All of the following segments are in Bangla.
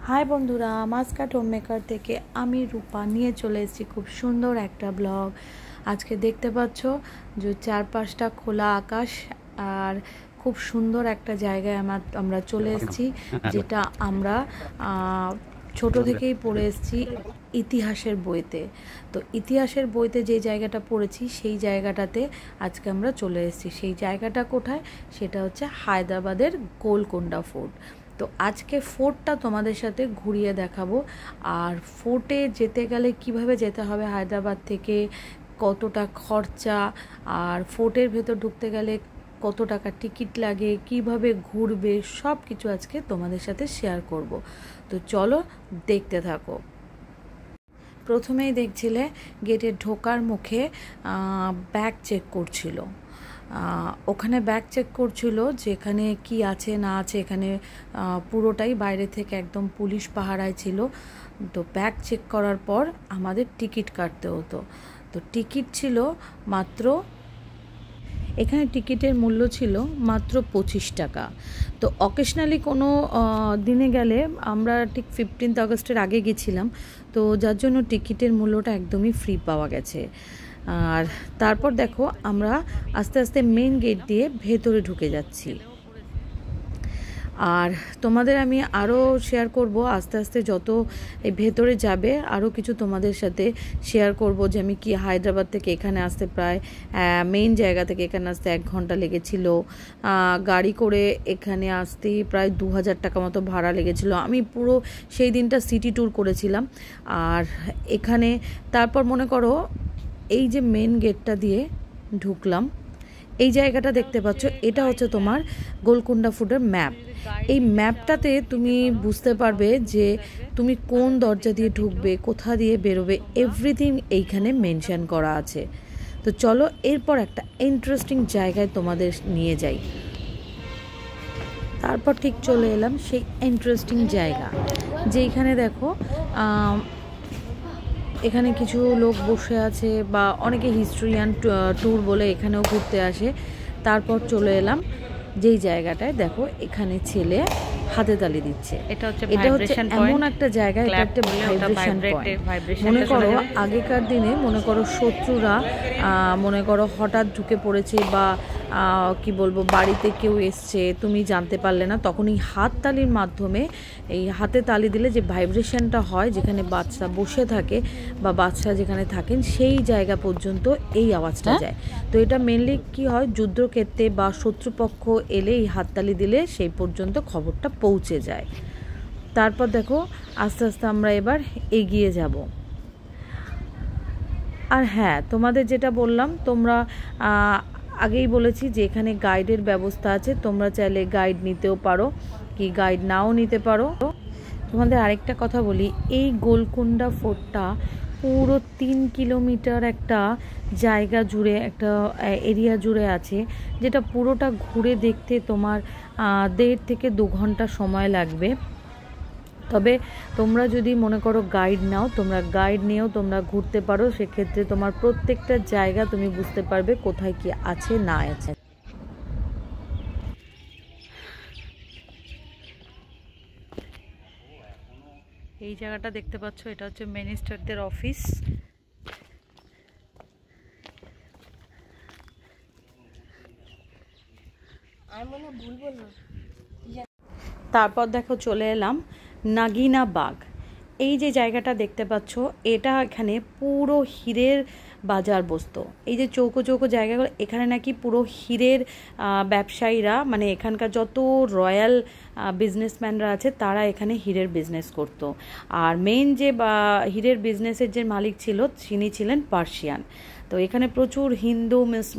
হাই বন্ধুরা, মাস্কাট হোম মেকার থেকে আমি রূপা নিয়ে চলে এসেছি খুব সুন্দর একটা ব্লগ। আজকে দেখতে পাচ্ছ যে চারপাশটা খোলা আকাশ আর খুব সুন্দর একটা জায়গায় আমরা চলে এসেছি, যেটা আমরা ছোট থেকেই পড়ে এসেছি ইতিহাসের বইতে। তো ইতিহাসের বইতে যে জায়গাটা পড়েছি সেই জায়গাটাতে আজকে আমরা চলে এসেছি। সেই জায়গাটা কোথায়? সেটা হচ্ছে হায়দ্রাবাদের গোলকোন্ডা ফোর্ট। তো আজকে ফোর্টটা তোমাদের সাথে ঘুরিয়ে দেখাবো, আর ফোর্টে যেতে গেলে কিভাবে যেতে হবে হায়দ্রাবাদ থেকে, কতটা খরচা, আর ফোর্টের ভেতর ঢুকতে গেলে কত টাকা টিকিট লাগে, কিভাবে ঘুরবে, সব কিছু আজকে তোমাদের সাথে শেয়ার করব। তো চলো দেখতে থাকো। প্রথমেই দেখছিলে গেটে ঢোকার মুখে ব্যাগ চেক করছিল। ওখানে ব্যাগ চেক করছিল যেখানে কি আছে না আছে। এখানে পুরোটাই বাইরে থেকে একদম পুলিশ পাহারায় ছিল। তো ব্যাগ চেক করার পর আমাদের টিকিট কাটতে হতো। তো টিকিট ছিল মাত্র, এখানে টিকিটের মূল্য ছিল মাত্র 25 টাকা। তো অকেশনালি কোনো দিনে গেলে, আমরা ঠিক 15 আগস্টের আগে গেছিলাম, তো যার জন্য টিকিটের মূল্যটা একদমই ফ্রি পাওয়া গেছে। আর তারপর দেখো আমরা আস্তে আস্তে মেন গেট দিয়ে ভেতরে ঢুকে যাচ্ছি। আর তোমাদের আমি আরও শেয়ার করব আস্তে আস্তে, যত এই ভেতরে যাবে আরও কিছু তোমাদের সাথে শেয়ার করব, যে আমি কি হায়দ্রাবাদ থেকে এখানে আসতে প্রায় মেইন জায়গা থেকে এখানে আসতে 1 ঘন্টা লেগেছিল। গাড়ি করে এখানে আসতেই প্রায় 2000 টাকা মতো ভাড়া লেগেছিল। আমি পুরো সেই দিনটা সিটি ট্যুর করেছিলাম। আর এখানে তারপর মনে করো এই যে মেন গেটটা দিয়ে ঢুকলাম, এই জায়গাটা দেখতে পাচ্ছ, এটা হচ্ছে তোমার গোলকোন্ডা ফোর্টের ম্যাপ। এই ম্যাপটাতে তুমি বুঝতে পারবে যে তুমি কোন দরজা দিয়ে ঢুকবে, কোথা দিয়ে বেরোবে, এভরিথিং এইখানে মেনশন করা আছে। তো চলো এরপর একটা ইন্টারেস্টিং জায়গায় তোমাদের নিয়ে যাই। তারপর ঠিক চলে এলাম সেই ইন্টারেস্টিং জায়গা, যেইখানে দেখো এখানে কিছু লোক বসে আছে, বা অনেকে হিস্ট্রিয়ান ট্যুর বলে এখানেও ঘুরতে আসে। তারপর চলে এলাম যেই জায়গাটায় দেখো এখানে ছেলে হাতে তালি দিচ্ছে। এটা হচ্ছে এমন একটা জায়গা, এটা একটা ভাইব্রেশন পয়েন্ট। মনে করো আগেকার দিনে মনে করো শত্রুরা মনে করো হঠাৎ ঢুকে পড়েছে, বা কি বলবো, বাড়িতে কেউ এসছে, তুমি জানতে পারলে না, তখন এই হাত তালির মাধ্যমে, এই হাতে তালি দিলে যে ভাইব্রেশনটা হয়, যেখানে বাচ্চা বসে থাকে বা বাচ্চা যেখানে থাকেন সেই জায়গা পর্যন্ত এই আওয়াজটা যায়। তো এটা মেনলি কি হয়, যুদ্ধক্ষেত্রে বা শত্রুপক্ষ এলে এই হাততালি দিলে সেই পর্যন্ত খবরটা পৌঁছে যায়। তারপর দেখো আস্তে আস্তে আমরা এবার এগিয়ে যাব। আর হ্যাঁ, তোমাদের যেটা বললাম, তোমরা আগেই বলেছি যে এখানে গাইডের ব্যবস্থা আছে, তোমরা চাইলে গাইড নিতেও পারো, কি গাইড নাও নিতে পারো। তোমাদের আরেকটা কথা বলি, এই গোলকোন্ডা ফোর্টটা পুরো 3 কিলোমিটার একটা জায়গা জুড়ে, একটা এরিয়া জুড়ে আছে, যেটা পুরোটা ঘুরে দেখতে তোমার 1.5 থেকে 2 ঘন্টা সময় লাগবে। তবে তোমরা যদি মনে করো গাইড নাও, তোমরা গাইড নিয়েও তোমরা ঘুরতে পারো। সেক্ষেত্রে তোমার প্রত্যেকটা জায়গা তুমি বুঝতে পারবে কোথায় কি আছে না আছে। এই জায়গাটা দেখতে পাচ্ছ, এটা হচ্ছে মিনিস্টারদের অফিস। তারপর দেখো চলে এলাম নাগিনা বাগ। এই যে জায়গাটা দেখতে পাচ্ছ, এটা এখানে পুরো হীরের বাজার বসতো। এই যে চৌকো চৌকো জায়গাগুলো, এখানে নাকি পুরো হীরের ব্যবসায়ীরা, মানে এখানকার যত রয়্যাল বিজনেসম্যানরা আছে তারা এখানে হীরের বিজনেস করত। আর মেইন যে হীরের বিজনেসের যে মালিক ছিল, তিনি ছিলেন পার্সিয়ান। তো এখানে প্রচুর হিন্দু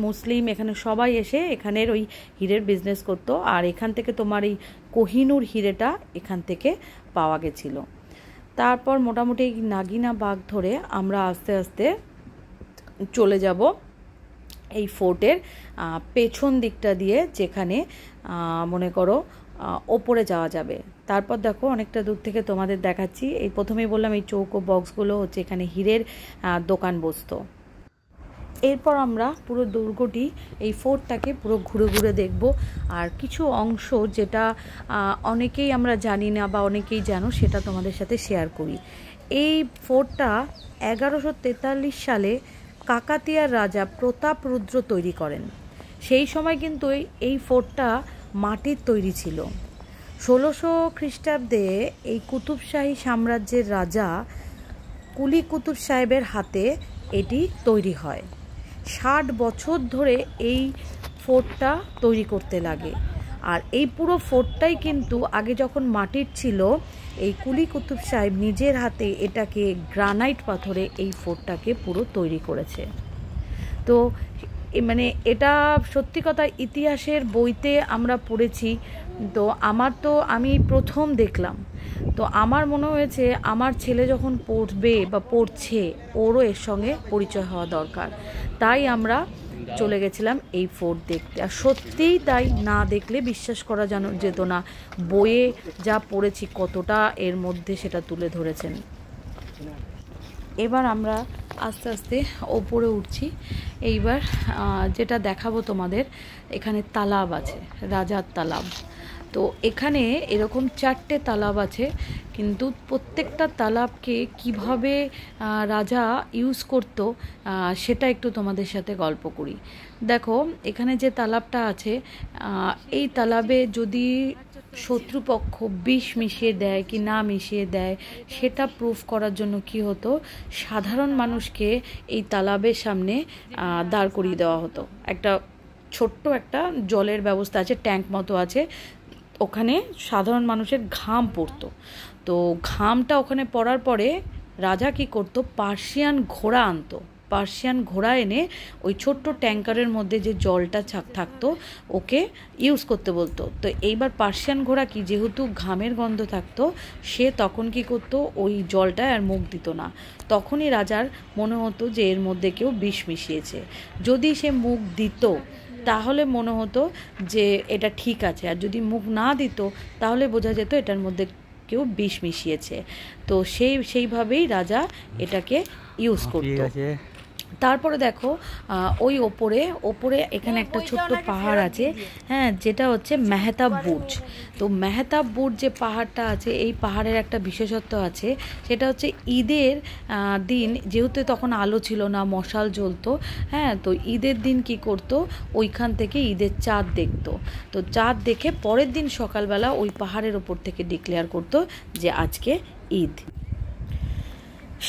মুসলিম এখানে সবাই এসে এখানের ওই হীরের বিজনেস করতো। আর এখান থেকে তোমার এই কোহিনুর হীরেটা এখান থেকে পাওয়া গেছিল। তারপর মোটামুটি নাগিনা বাগ ধরে আমরা আস্তে আস্তে চলে যাব এই ফোর্টের পেছন দিকটা দিয়ে, যেখানে মনে করো ওপরে যাওয়া যাবে। তারপর দেখো অনেকটা দূর থেকে তোমাদের দেখাচ্ছি, এই প্রথমেই বললাম এই চৌকো বক্সগুলো হচ্ছে এখানে হীরের দোকান বসতো। এরপর আমরা পুরো দুর্গটি এই ফোর্টটাকে পুরো ঘুরে ঘুরে দেখব। আর কিছু অংশ যেটা অনেকেই আমরা জানি না বা অনেকেই জানো, সেটা তোমাদের সাথে শেয়ার করি। এই ফোর্টটা 1143 সালে কাকাতিয়ার রাজা প্রতাপরুদ্র তৈরি করেন। সেই সময় কিন্তু এই ফোর্টটা মাটির তৈরি ছিল। 1600 খ্রিস্টাব্দে এই কুতুবশাহী সাম্রাজ্যের রাজা কুলি কুতুব সাহেবের হাতে এটি তৈরি হয়। 60 বছর ধরে এই ফোর্টটা তৈরি করতে লাগে। আর এই পুরো ফোর্টটাই কিন্তু আগে যখন মাটির ছিল, এই কুলি কুতুব সাহেব নিজের হাতে এটাকে গ্রানাইট পাথরে এই ফোর্টটাকে পুরো তৈরি করেছে। তো মানে এটা সত্যি কথা ইতিহাসের বইতে আমরা পড়েছি। তো আমি প্রথম দেখলাম। তো আমার মনে হয়েছে আমার ছেলে যখন পড়বে বা পড়ছে, ওরও এর সঙ্গে পরিচয় হওয়া দরকার। তাই আমরা চলে গেছিলাম এই ফোর্ট দেখতে। আর সত্যিই তাই, না দেখলে বিশ্বাস করা যেত না। বইয়ে যা পড়েছি কতটা এর মধ্যে সেটা তুলে ধরেছেন। এবার আমরা আস্তে আস্তে ওপরে উঠছি। এইবার যেটা দেখাবো তোমাদের, এখানে তালাব আছে, রাজার তালাব। তো এখানে এরকম 4টে তালাব আছে, কিন্তু প্রত্যেকটা তালাবকে কিভাবে রাজা ইউজ করত সেটা একটু তোমাদের সাথে গল্প করি। দেখো, এখানে যে তালাবটা আছে, এই তালাবে যদি শত্রুপক্ষ বিষ মিশিয়ে দেয় কি না মিশিয়ে দেয়, সেটা প্রুফ করার জন্য কি হতো, সাধারণ মানুষকে এই তালাবের সামনে দাঁড় করিয়ে দেওয়া হতো। ছোট্ট একটা জলের ব্যবস্থা আছে, ট্যাঙ্ক মতো আছে, ওখানে সাধারণ মানুষের ঘাম পড়তো। তো ঘামটা ওখানে পড়ার পরে রাজা কি করতো, পার্সিয়ান ঘোড়া আনতো। পার্সিয়ান ঘোড়া এনে ওই ছোট্ট ট্যাঙ্কারের মধ্যে যে জলটা থাকতো ওকে ইউজ করতে বলতো। তো এইবার পার্সিয়ান ঘোড়া কি, যেহেতু ঘামের গন্ধ থাকতো, সে তখন কি করতো, ওই জলটা আর মুখ দিত না। তখনই রাজার মনে হতো যে এর মধ্যে কেউ বিষ মিশিয়েছে। যদি সে মুখ দিত তাহলে মনে হতো যে এটা ঠিক আছে, আর যদি মুখ না দিত তাহলে বোঝা যেত এটার মধ্যে কেউ বিষ মিশিয়েছে। তো সেইভাবেই রাজা এটাকে ইউজ করত। তারপরে দেখো, ওই ওপরে এখানে একটা ছোট্ট পাহাড় আছে, হ্যাঁ, যেটা হচ্ছে মেহতাব বুর্জ। তো মেহতাব বুর্জ যে পাহাড়টা আছে, এই পাহাড়ের একটা বিশেষত্ব আছে, সেটা হচ্ছে ঈদের দিন, যেহেতু তখন আলো ছিল না, মশাল জ্বলতো, হ্যাঁ, তো ঈদের দিন কি করতো, ওইখান থেকে ঈদের চাঁদ দেখতো। তো চাঁদ দেখে পরের দিন সকালবেলা ওই পাহাড়ের ওপর থেকে ডিক্লেয়ার করতো যে আজকে ঈদ।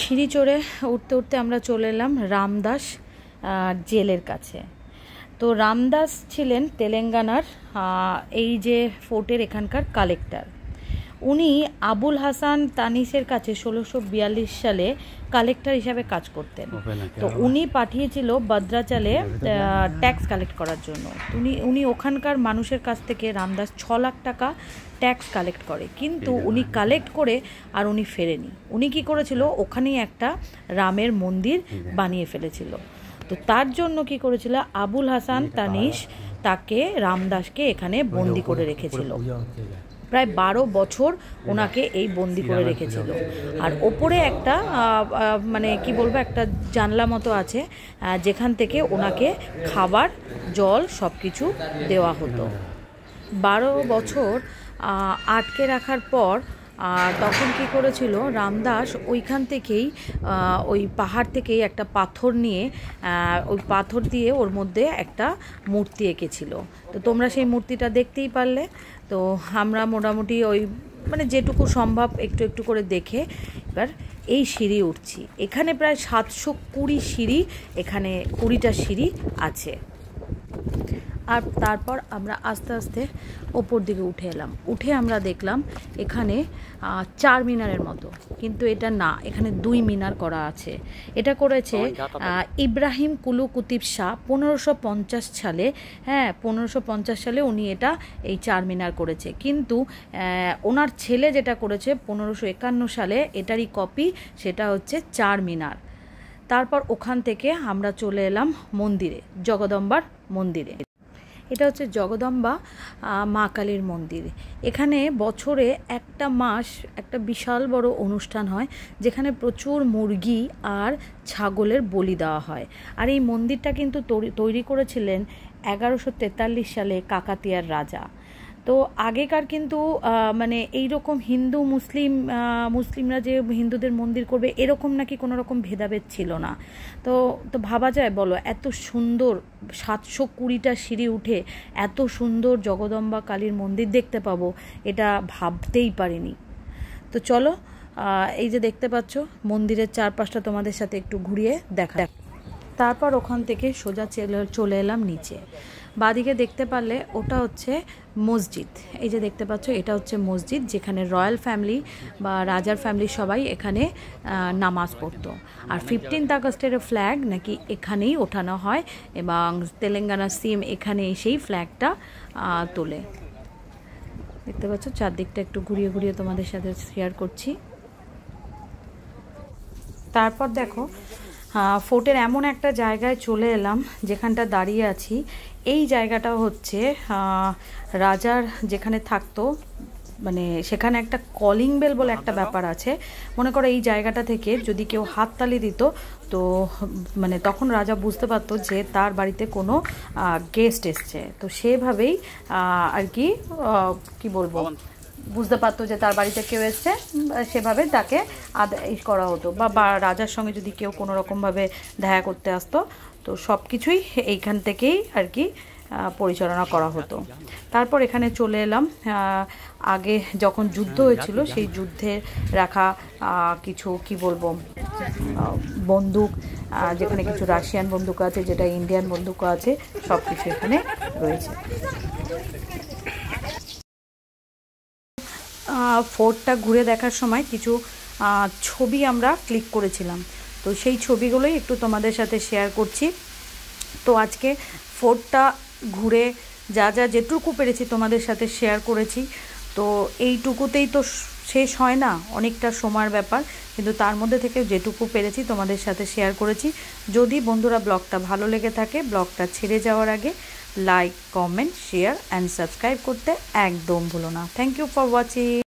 সিঁড়ি চড়ে উঠতে উঠতে আমরা চলে এলাম রামদাস জেলের কাছে। তো রামদাস ছিলেন তেলেঙ্গানার এই যে ফোর্টের এখানকার কালেক্টর। উনি আবুল হাসান তানিসের কাছে 1642 সালে কালেক্টর হিসাবে কাজ করতেন। তো উনি পাঠিয়েছিল ভদ্রাচলে ট্যাক্স কালেক্ট করার জন্য। উনি ওখানকার মানুষের কাছ থেকে রামদাস 6 লাখ টাকা ট্যাক্স কালেক্ট করে, কিন্তু উনি কালেক্ট করে আর উনি ফেরেনি। উনি কি করেছিল, ওখানেই একটা রামের মন্দির বানিয়ে ফেলেছিল। তো তার জন্য কি করেছিল, আবুল হাসান তানিস তাকে রামদাসকে এখানে বন্দি করে রেখেছিল। প্রায় 12 বছর ওনাকে এই বন্দি করে রেখেছিল। আর ওপরে একটা মানে কি বলবো, একটা জানলা মতো আছে, যেখান থেকে ওনাকে খাবার, জল সব কিছু দেওয়া হতো। 12 বছর আটকে রাখার পর তখন কি করেছিল, রামদাস ওইখান থেকেই ওই পাহাড় থেকেই একটা পাথর নিয়ে ওই পাথর দিয়ে ওর মধ্যে একটা মূর্তি এঁকেছিল। তো তোমরা সেই মূর্তিটা দেখতেই পারলে। তো আমরা মোটামুটি ওই মানে যেটুকু সম্ভব একটু একটু করে দেখে এবার এই সিঁড়ি উঠছি। এখানে প্রায় 720 সিঁড়ি, এখানে 20টা সিঁড়ি আছে। আর তারপর আমরা আস্তে আস্তে ওপর দিকে উঠে এলাম। উঠে আমরা দেখলাম এখানে 4 মিনারের মতো, কিন্তু এটা না, এখানে 2 মিনার করা আছে। এটা করেছে ইব্রাহিম কুলু কুতুব শাহ 1550 সালে। হ্যাঁ, 1550 সালে উনি এই 4 মিনার করেছে। কিন্তু ওনার ছেলে যেটা করেছে 1551 সালে, এটারই কপি, সেটা হচ্ছে 4 মিনার। তারপর ওখান থেকে আমরা চলে এলাম মন্দিরে, জগদম্বার মন্দিরে। এটা হচ্ছে জগদম্বা মা কালীর মন্দির। এখানে বছরে একটা মাস একটা বিশাল বড় অনুষ্ঠান হয়, যেখানে প্রচুর মুরগি আর ছাগলের বলি দেওয়া হয়। আর এই মন্দিরটা কিন্তু তৈরি করেছিলেন 1143 সালে কাকাতিয়ার রাজা। তো আগেকার কিন্তু মানে এইরকম হিন্দু মুসলিমরা যে হিন্দুদের মন্দির করবে এরকম নাকি কোনো রকম ভেদাভেদ ছিল না। তো তো ভাবা যায় বলো, এত সুন্দর 720টা সিঁড়ি উঠে এত সুন্দর জগদম্বা কালীর মন্দির দেখতে পাবো, এটা ভাবতেই পারিনি। তো চলো, এই যে দেখতে পাচ্ছ মন্দিরের চারপাশটা তোমাদের সাথে একটু ঘুরিয়ে দেখা। তারপর ওখান থেকে সোজা চলে এলাম নিচে। বাদিকে দেখতে পারলে ওটা হচ্ছে মসজিদ। এই যে দেখতে পাচ্ছ এটা হচ্ছে মসজিদ, যেখানে রয়্যাল ফ্যামিলি বা রাজার ফ্যামিলি সবাই এখানে নামাজ পড়তো। আর 15 আগস্টের ফ্ল্যাগ নাকি এখানেই ওঠানো হয় এবং তেলেঙ্গানা সিএম এখানে এসেই ফ্ল্যাগটা তোলে। দেখতে পাচ্ছ চারদিকটা একটু ঘুরিয়ে ঘুরিয়ে তোমাদের সাথে শেয়ার করছি। তারপর দেখো ফোর্টের এমন একটা জায়গায় চলে এলাম যেখানটা দাঁড়িয়ে আছি। এই জায়গাটা হচ্ছে রাজার যেখানে থাকতো, মানে সেখানে একটা কলিং বেল বলে একটা ব্যাপার আছে। মনে করো এই জায়গাটা থেকে যদি কেউ হাততালি দিত, তো মানে তখন রাজা বুঝতে পারতো যে তার বাড়িতে কোনো গেস্ট এসছে। তো সেভাবেই আর কি কি বলবো, বুঝতে পারতো যে তার বাড়িতে কেউ এসছে, সেভাবে তাকে আদায় করা হতো। বা রাজার সঙ্গে যদি কেউ কোনো রকমভাবে দেখা করতে আসতো, তো সব কিছুই এইখান থেকেই আর কি পরিচালনা করা হতো। তারপর এখানে চলে এলাম আগে যখন যুদ্ধ হয়েছিল সেই যুদ্ধে রাখা কিছু কি বলবো বন্দুক, যেখানে কিছু রাশিয়ান বন্দুক আছে, যেটা ইন্ডিয়ান বন্দুক আছে, সব কিছু এখানে রয়েছে। ফোর্টটা ঘুরে দেখার সময় কিছু ছবি আমরা ক্লিক করেছিলাম, তো সেই ছবিগুলোই একটু তোমাদের সাথে শেয়ার করছি। তো আজকে ফোর্টটা ঘুরে যা যেটুকু পেরেছি তোমাদের সাথে শেয়ার করেছি। তো এইটুকুতেই তো শেষ হয় না, অনেকটা সময়ের ব্যাপার, কিন্তু তার মধ্যে থেকে যেটুকু পেরেছি তোমাদের সাথে শেয়ার করেছি। যদি বন্ধুরা ব্লগটা ভালো লেগে থাকে, ব্লগটা ছেড়ে যাওয়ার আগে like, comment, share and subscribe করতে একদম ভুলো না। Thank you for watching.